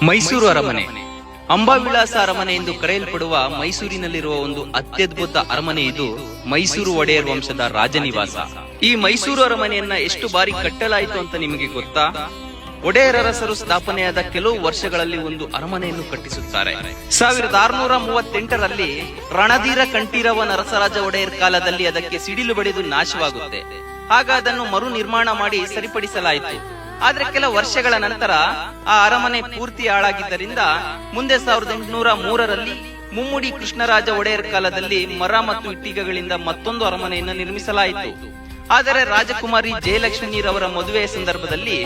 ಮೈಸೂರು ಅರಮನೆ ಅಂಬಾವಿಲಾಸ ಅರಮನೆ ಎಂದು ಕರೆಯಲ್ಪಡುವ ಮೈಸೂರಿನಲ್ಲಿರುವ ಒಂದು ಅತ್ಯದ್ಭುತ ಅರಮನೆ. ಇದು ಮೈಸೂರು ಒಡೆಯರ್ ವಂಶದ ರಾಜನಿವಾಸ. ಈ ಮೈಸೂರು ಅರಮನೆಯನ್ನ ಎಷ್ಟು ಬಾರಿ ಕಟ್ಟಲಾಯಿತು ಅಂತ ನಿಮಗೆ ಗೊತ್ತಾ? ಒಡೆಯರರಸರು ಸ್ಥಾಪನೆಯಾದ ಕೆಲವು ವರ್ಷಗಳಲ್ಲಿ ಒಂದು ಅರಮನೆಯನ್ನು ಕಟ್ಟಿಸುತ್ತಾರೆ. 1638ರಲ್ಲಿ ರಣಧೀರ ಕಂಠೀರವ ನರಸರಾಜ ಒಡೆಯರ್ ಕಾಲದಲ್ಲಿ ಅದಕ್ಕೆ ಸಿಡಿಲು ಬಡಿದು ನಾಶವಾಗುತ್ತೆ. ಆಗ ಅದನ್ನು ಮರು ನಿರ್ಮಾಣ ಮಾಡಿ ಸರಿಪಡಿಸಲಾಯಿತು. ಆದ್ರೆ ಕೆಲ ವರ್ಷಗಳ ನಂತರ ಆ ಅರಮನೆ ಪೂರ್ತಿ ಹಾಳಾಗಿದ್ದರಿಂದ ಮುಂದೆ 1803ರಲ್ಲಿ ಮುಮ್ಮಡಿ ಕೃಷ್ಣರಾಜ ಒಡೆಯರ್ ಕಾಲದಲ್ಲಿ ಮರ ಮತ್ತು ಇಟ್ಟಿಗೆಗಳಿಂದ ಮತ್ತೊಂದು ಅರಮನೆಯನ್ನು ನಿರ್ಮಿಸಲಾಯಿತು. ಆದರೆ ರಾಜಕುಮಾರಿ ಜಯಲಕ್ಷ್ಮೀರವರ ಮದುವೆಯ ಸಂದರ್ಭದಲ್ಲಿ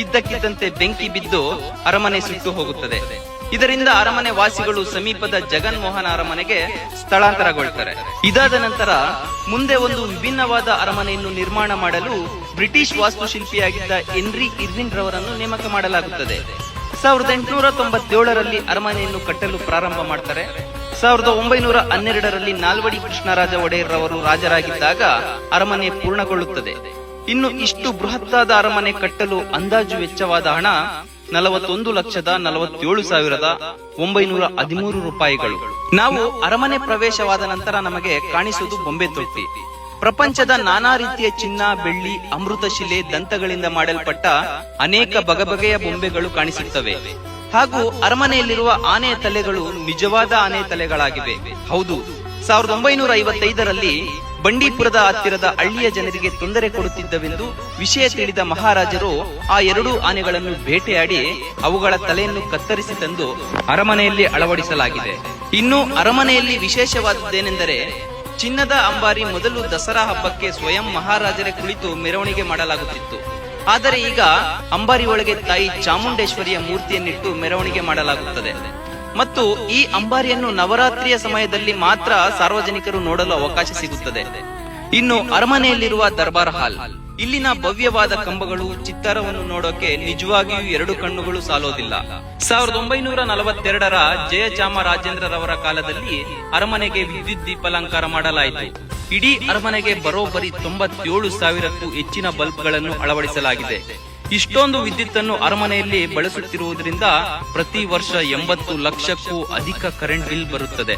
ಇದ್ದಕ್ಕಿದ್ದಂತೆ ಬೆಂಕಿ ಬಿದ್ದು ಅರಮನೆ ಸುಟ್ಟು ಹೋಗುತ್ತದೆ. ಇದರಿಂದ ಅರಮನೆ ವಾಸಿಗಳು ಸಮೀಪದ ಜಗನ್ಮೋಹನ ಅರಮನೆಗೆ ಸ್ಥಳಾಂತರಗೊಳ್ತಾರೆ. ಇದಾದ ನಂತರ ಮುಂದೆ ಒಂದು ವಿಭಿನ್ನವಾದ ಅರಮನೆಯನ್ನು ನಿರ್ಮಾಣ ಮಾಡಲು ಬ್ರಿಟಿಷ್ ವಾಸ್ತುಶಿಲ್ಪಿಯಾಗಿದ್ದ ಹೆನ್ರಿ ಇರ್ವಿನ್ ರವರನ್ನು ನೇಮಕ ಮಾಡಲಾಗುತ್ತದೆ. 1897ರಲ್ಲಿ ಅರಮನೆಯನ್ನು ಕಟ್ಟಲು ಪ್ರಾರಂಭ ಮಾಡ್ತಾರೆ. 1912ರಲ್ಲಿ ನಾಲ್ವಡಿ ಕೃಷ್ಣರಾಜ ಒಡೆಯರ್ ರವರು ರಾಜರಾಗಿದ್ದಾಗ ಅರಮನೆ ಪೂರ್ಣಗೊಳ್ಳುತ್ತದೆ. ಇನ್ನು ಇಷ್ಟು ಬೃಹತ್ತಾದ ಅರಮನೆ ಕಟ್ಟಲು ಅಂದಾಜು ವೆಚ್ಚವಾದ ಹಣ 41,47,913 ರೂಪಾಯಿಗಳು. ನಾವು ಅರಮನೆ ಪ್ರವೇಶವಾದ ನಂತರ ನಮಗೆ ಕಾಣಿಸುವುದು ಬೊಂಬೆ ತೊಟ್ಟಿ. ಪ್ರಪಂಚದ ನಾನಾ ರೀತಿಯ ಚಿನ್ನ, ಬೆಳ್ಳಿ, ಅಮೃತಶಿಲೆ, ದಂತಗಳಿಂದ ಮಾಡಲ್ಪಟ್ಟ ಅನೇಕ ಬಗೆಬಗೆಯ ಬೊಂಬೆಗಳು ಕಾಣಿಸುತ್ತವೆ. ಹಾಗೂ ಅರಮನೆಯಲ್ಲಿರುವ ಆನೆಯ ತಲೆಗಳು ನಿಜವಾದ ಆನೆ ತಲೆಗಳಾಗಿವೆ. ಹೌದು, 1955ರಲ್ಲಿ ಬಂಡೀಪುರದ ಹತ್ತಿರದ ಹಳ್ಳಿಯ ಜನರಿಗೆ ತೊಂದರೆ ಕೊಡುತ್ತಿದ್ದವೆಂದು ವಿಷಯ ತಿಳಿದ ಮಹಾರಾಜರು ಆ ಎರಡೂ ಆನೆಗಳನ್ನು ಬೇಟೆಯಾಡಿ ಅವುಗಳ ತಲೆಯನ್ನು ಕತ್ತರಿಸಿ ತಂದು ಅರಮನೆಯಲ್ಲಿ ಅಳವಡಿಸಲಾಗಿದೆ. ಇನ್ನು ಅರಮನೆಯಲ್ಲಿ ವಿಶೇಷವಾದದ್ದೇನೆಂದರೆ ಚಿನ್ನದ ಅಂಬಾರಿ ಮೊದಲು ದಸರಾ ಹಬ್ಬಕ್ಕೆ ಸ್ವಯಂ ಮಹಾರಾಜರೇ ಕುಳಿತು ಮೆರವಣಿಗೆ ಮಾಡಲಾಗುತ್ತಿತ್ತು. ಆದರೆ ಈಗ ಅಂಬಾರಿ ಒಳಗೆ ತಾಯಿ ಚಾಮುಂಡೇಶ್ವರಿಯ ಮೂರ್ತಿಯನ್ನಿಟ್ಟು ಮೆರವಣಿಗೆ ಮಾಡಲಾಗುತ್ತದೆ. ಮತ್ತು ಈ ಅಂಬಾರಿಯನ್ನು ನವರಾತ್ರಿಯ ಸಮಯದಲ್ಲಿ ಮಾತ್ರ ಸಾರ್ವಜನಿಕರು ನೋಡಲು ಅವಕಾಶ ಸಿಗುತ್ತದೆ. ಇನ್ನು ಅರಮನೆಯಲ್ಲಿರುವ ದರ್ಬಾರ್ ಹಾಲ್, ಇಲ್ಲಿನ ಭವ್ಯವಾದ ಕಂಬಗಳು, ಚಿತ್ತಾರವನ್ನು ನೋಡೋಕೆ ನಿಜವಾಗಿಯೂ ಎರಡು ಕಣ್ಣುಗಳು ಸಾಲೋದಿಲ್ಲ. 1942ರ ಜಯಚಾಮರಾಜೇಂದ್ರರವರ ಕಾಲದಲ್ಲಿ ಅರಮನೆಗೆ ವಿದ್ಯುತ್ ದೀಪಾಲಂಕಾರ ಮಾಡಲಾಯಿತು. ಇಡೀ ಅರಮನೆಗೆ ಬರೋಬ್ಬರಿ 97,000ಕ್ಕೂ ಹೆಚ್ಚಿನ ಬಲ್ಬ್ಗಳನ್ನು ಅಳವಡಿಸಲಾಗಿದೆ. ಇಷ್ಟೊಂದು ವಿದ್ಯುತ್ತನ್ನು ಅರಮನೆಯಲ್ಲಿ ಬಳಸುತ್ತಿರುವುದರಿಂದ ಪ್ರತಿ ವರ್ಷ 80 ಲಕ್ಷಕ್ಕೂ ಅಧಿಕ ಕರೆಂಟ್ ಬಿಲ್ ಬರುತ್ತದೆ.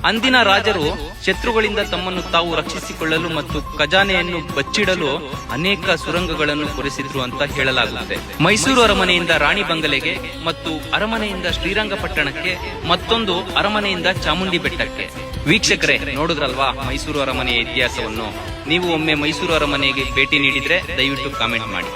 ಅಂದಿನ ರಾಜರು ಶತ್ರುಗಳಿಂದ ತಮ್ಮನ್ನು ತಾವು ರಕ್ಷಿಸಿಕೊಳ್ಳಲು ಮತ್ತು ಖಜಾನೆಯನ್ನು ಬಚ್ಚಿಡಲು ಅನೇಕ ಸುರಂಗಗಳನ್ನು ಕೊರೆಸಿದ್ರು ಅಂತ ಹೇಳಲಾಗುತ್ತದೆ. ಮೈಸೂರು ಅರಮನೆಯಿಂದ ರಾಣಿ ಬಂಗಲೆಗೆ ಮತ್ತು ಅರಮನೆಯಿಂದ ಶ್ರೀರಂಗಪಟ್ಟಣಕ್ಕೆ, ಮತ್ತೊಂದು ಅರಮನೆಯಿಂದ ಚಾಮುಂಡಿ ಬೆಟ್ಟಕ್ಕೆ. ವೀಕ್ಷಕರೇ, ನೋಡಿದ್ರಲ್ವಾ ಮೈಸೂರು ಅರಮನೆಯ ಇತಿಹಾಸವನ್ನು? ನೀವು ಒಮ್ಮೆ ಮೈಸೂರು ಅರಮನೆಗೆ ಭೇಟಿ ನೀಡಿದ್ರೆ ದಯವಿಟ್ಟು ಕಾಮೆಂಟ್ ಮಾಡಿ.